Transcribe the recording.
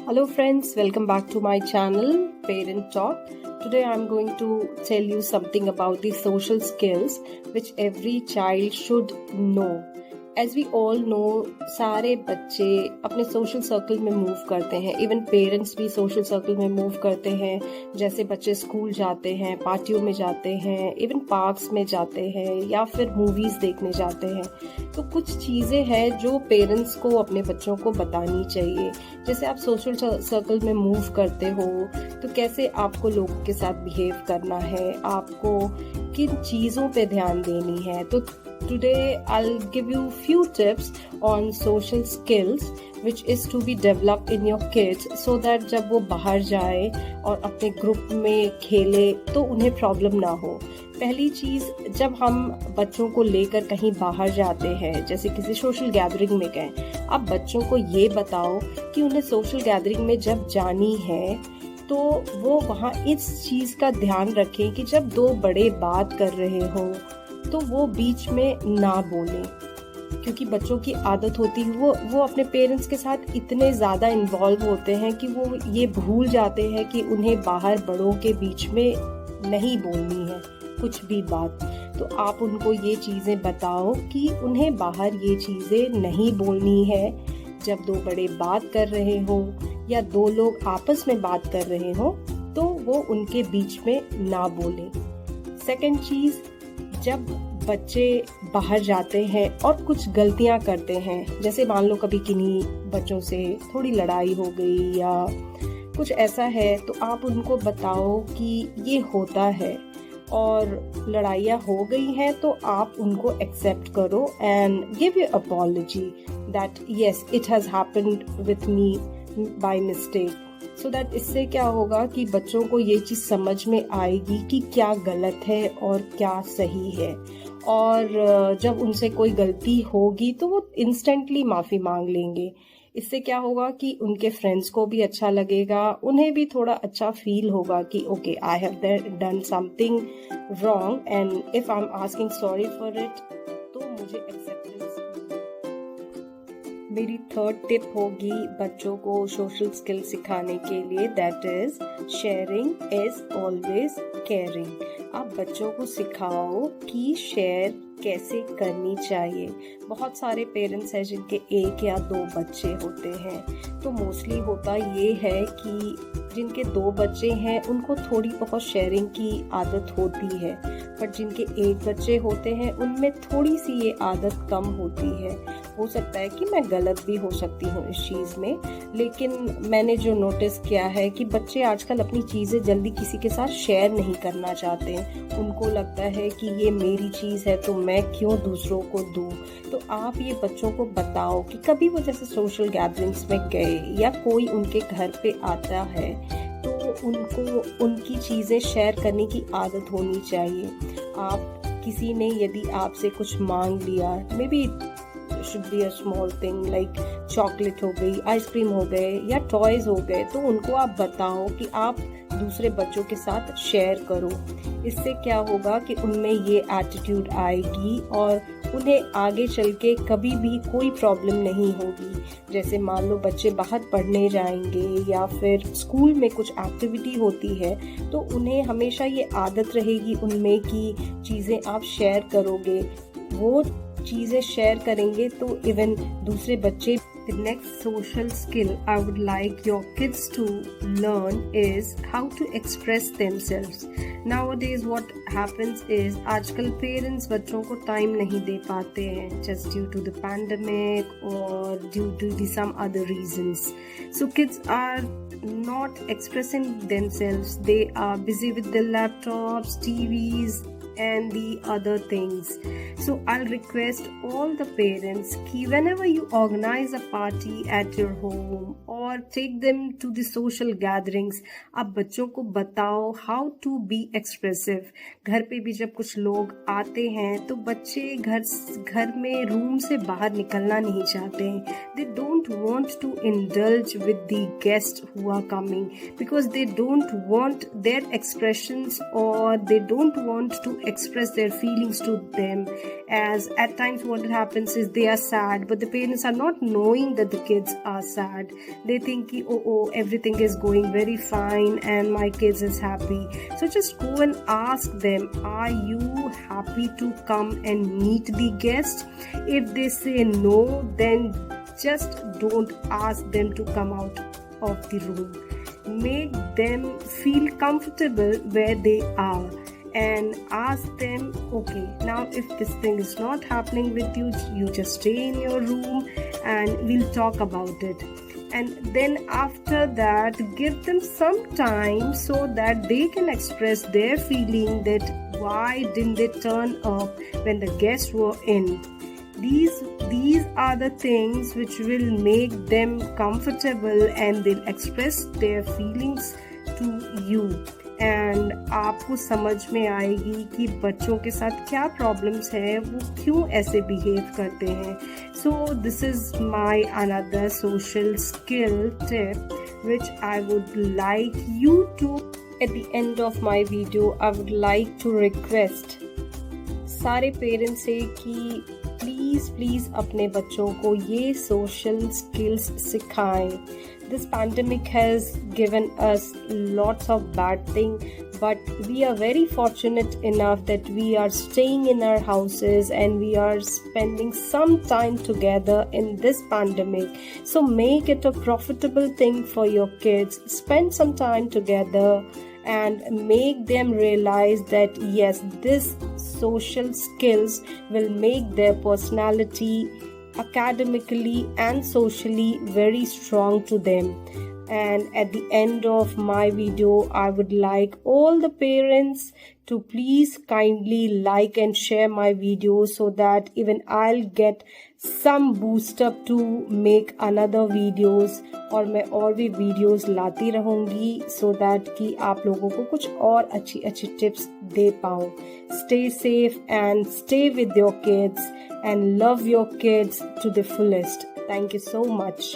Hello friends, welcome back to my channel Parent Talk. Today I'm going to tell you something about the social skills which every child should know. As we all know, सारे बच्चे अपने social circle में move करते हैं. Even parents भी social circle में move करते हैं. जैसे बच्चे स्कूल जाते हैं, पार्टियों में जाते हैं, इवन पार्क्स में जाते हैं या फिर मूवीज देखने जाते हैं. तो कुछ चीजें हैं जो पेरेंट्स को अपने बच्चों को बतानी चाहिए. जैसे आप सोशल सर्कल में मूव करते हो तो कैसे आपको लोगों के साथ बिहेव करना है, आपको किन चीजों पे ध्यान देनी है. तो today I'll give you few tips on social skills which is to be developed in your kids so that जब वो बाहर जाए और अपने ग्रुप में खेले तो उन्हें प्रॉब्लम ना हो. पहली चीज, जब हम बच्चों को लेकर कहीं बाहर जाते हैं, जैसे किसी सोशल गैदरिंग में गए, आप बच्चों को ये बताओ कि उन्हें सोशल गैदरिंग में जब जानी है तो वो वहाँ इस चीज का ध्यान रखें कि जब दो बड़े बात कर रहे हो तो वो बीच में ना बोलें. क्योंकि बच्चों की आदत होती है, वो अपने पेरेंट्स के साथ इतने ज़्यादा इन्वॉल्व होते हैं कि वो ये भूल जाते हैं कि उन्हें बाहर बड़ों के बीच में नहीं बोलनी है कुछ भी बात. तो आप उनको ये चीज़ें बताओ कि उन्हें बाहर ये चीज़ें नहीं बोलनी है. जब दो बड़े बात कर रहे हो या दो लोग आपस में बात कर रहे हो तो वो उनके बीच में ना बोलें. सेकंड चीज़, जब बच्चे बाहर जाते हैं और कुछ गलतियां करते हैं, जैसे मान लो कभी किन्हीं बच्चों से थोड़ी लड़ाई हो गई या कुछ ऐसा है, तो आप उनको बताओ कि ये होता है और लड़ाइयाँ हो गई हैं तो आप उनको एक्सेप्ट करो and give you apology that yes it has happened with me by mistake. So that इससे क्या होगा कि बच्चों को ये चीज़ समझ में आएगी कि क्या गलत है और क्या सही है. और जब उनसे कोई गलती होगी तो वो इंस्टेंटली माफ़ी मांग लेंगे. इससे क्या होगा कि उनके फ्रेंड्स को भी अच्छा लगेगा, उन्हें भी थोड़ा अच्छा फील होगा कि okay I have done something wrong and if I am asking sorry for it तो मुझे एक्सेप्टेंस. मेरी थर्ड टिप होगी बच्चों को सोशल स्किल सिखाने के लिए, that is sharing is always caring. आप बच्चों को सिखाओ कि शेयर कैसे करनी चाहिए. बहुत सारे पेरेंट्स हैं जिनके एक या दो बच्चे होते हैं, तो मोस्टली होता ये है कि जिनके दो बच्चे हैं उनको थोड़ी बहुत शेयरिंग की आदत होती है, पर जिनके एक बच्चे होते हैं उनमें थोड़ी सी ये आदत कम होती है. हो सकता है कि मैं गलत भी हो सकती हूँ इस चीज़ में, लेकिन मैंने जो नोटिस किया है कि बच्चे आजकल अपनी चीज़ें जल्दी किसी के साथ शेयर नहीं करना चाहते हैं. उनको लगता है कि ये मेरी चीज़ है तो मैं क्यों दूसरों को दूँ. तो आप ये बच्चों को बताओ कि कभी वो जैसे सोशल गैदरिंग्स में गए या कोई उनके घर पे आता है तो उनको उनकी चीज़ें शेयर करने की आदत होनी चाहिए. आप किसी ने यदि आपसे कुछ मांग लिया, may be should be a small thing like chocolate हो गई, आइसक्रीम हो गए या टॉयज हो गए, तो उनको आप बताओ कि आप दूसरे बच्चों के साथ शेयर करो. इससे क्या होगा कि उनमें ये एटीट्यूड आएगी और उन्हें आगे चल के कभी भी कोई प्रॉब्लम नहीं होगी. जैसे मान लो बच्चे बाहर पढ़ने जाएंगे या फिर स्कूल में कुछ एक्टिविटी होती है तो उन्हें हमेशा ये आदत रहेगी उनमें कि चीज़ें आप शेयर करोगे. वो चीज़ें शेयर करेंगे तो इवन दूसरे बच्चे. The next social skill I would like your kids to learn is how to express themselves. Nowadays what happens is आजकल पेरेंट्स बच्चों को टाइम नहीं दे पाते हैं just due to the pandemic or due to some other reasons. So kids are not expressing themselves. They are busy with their laptops, TVs and the other things. So I'll request all the parents कि whenever you organize a party at your home or take them to the social gatherings, आप बच्चों को बताओ how to be expressive. घर पे भी जब कुछ लोग आते हैं तो बच्चे घर में रूम से बाहर निकलना नहीं चाहते हैं. They don't want to indulge with the guests who are coming because they don't want their expressions or they don't want to express their feelings to them. As at times what happens is they are sad, but the parents are not knowing that the kids are sad. They think ki, oh, everything is going very fine and my kids is happy. So just go and ask them, are you happy to come and meet the guest? If they say no, then just don't ask them to come out of the room. Make them feel comfortable where they are and ask them, okay, now if this thing is not happening with you, you just stay in your room and we'll talk about it. And then after that, give them some time so that they can express their feeling that why didn't they turn up when the guests were in. These are the things which will make them comfortable and they'll express their feelings to you. And आपको समझ में आएगी कि बच्चों के साथ क्या problems है, वो क्यों ऐसे बिहेव करते हैं. So this is my another social skill tip which I would like you to. At the end of my video I would like to request सारे पेरेंट्स से कि प्लीज़ अपने बच्चों को ये सोशल स्किल्स सिखाएं. This pandemic has given us lots of bad things, but we are very fortunate enough that we are staying in our houses and we are spending some time together in this pandemic. So make it a profitable thing for your kids. Spend some time together and make them realize that yes, this social skills will make their personality academically and socially very strong to them. And at the end of my video, I would like all the parents to please kindly like and share my video so that even I'll get some boost up to make another videos. और मैं और भी videos लाती रहूँगी so that कि आप लोगों को कुछ और अच्छी tips दे पाऊँ. Stay safe and stay with your kids and love your kids to the fullest. Thank you so much.